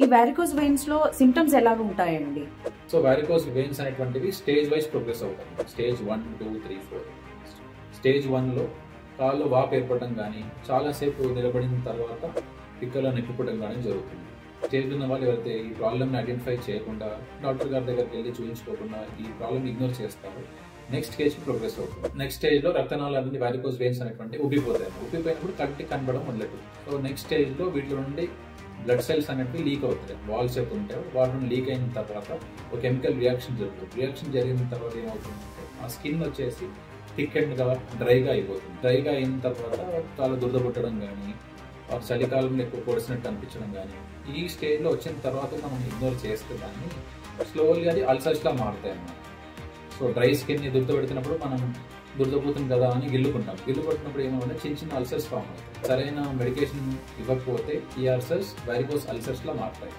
ఈ varicose veins లో symptoms ఎలాగ ఉంటాయండి? సో వారికోస్ వెయిన్స్ అనేటువంటివి స్టేజ్ వైజ్ ప్రోగ్రెస్ అవుతాయి. స్టేజ్ 1, 2, 3, 4. స్టేజ్ 1లో కాళ్ళు వాపు ఏర్పడడం కానీ, చాలాసేపు నిలబడిన తర్వాత పిక్కలో నొప్పిపడడం కానీ జరుగుతుంది. స్టేజ్ ఉన్న వాళ్ళు ఎవరైతే ఈ ప్రాబ్లమ్ని ఐడెంటిఫై చేయకుండా డాక్టర్ గారి దగ్గరికి వెళ్ళి చూపించుకోకుండా ఈ ప్రాబ్లమ్ ఇగ్నోర్ చేస్తారో నెక్స్ట్ స్టేజ్కి ప్రోగ్రెస్ అవుతుంది. నెక్స్ట్ స్టేజ్లో రక్తనాళాలన్నీ వారికోస్ వెయిన్స్ అనేటువంటి ఉబ్బిపోతాయి. ఉబ్బిపోయినప్పుడు కంటి కనబడడం మొదలెట్టు. సో నెక్స్ట్ స్టేజ్లో వీటిలో నుండి బ్లడ్ సెల్స్ అనేవి లీక్ అవుతాయి. వాల్స్ అయితే ఉంటాయి, వాటి నుండి లీక్ అయిన తర్వాత ఒక కెమికల్ రియాక్షన్ జరుగుతుంది. రియాక్షన్ జరిగిన తర్వాత ఏమవుతుందంటే ఆ స్కిన్ వచ్చేసి థిక్ అండ్గా డ్రైగా అయిపోతుంది. డ్రైగా అయిన తర్వాత చాలా దురద పుట్టడం కానీ, చలికాలంలో ఎక్కువ పొడిసినట్టు అనిపించడం కానీ, ఈ స్టేజ్లో వచ్చిన తర్వాత మనం ఇగ్నోర్ చేస్తే దాన్ని స్లోలీ అది అల్సర్స్లా మారుతాయి అన్నమాట. సో డ్రై స్కిన్ని దురద పెడుతున్నప్పుడు మనం దురదపోతుంది కదా అని గిల్లుకుంటాం. గిల్లుపట్టినప్పుడు ఏమంటే చిన్న చిన్న అల్సర్స్ ఫామ్ అవుతాయి. సరైన మెడికేషన్ ఇవ్వకపోతే ఈ అల్సర్స్ వారికోస్ అల్సర్స్లా మారుతాయి.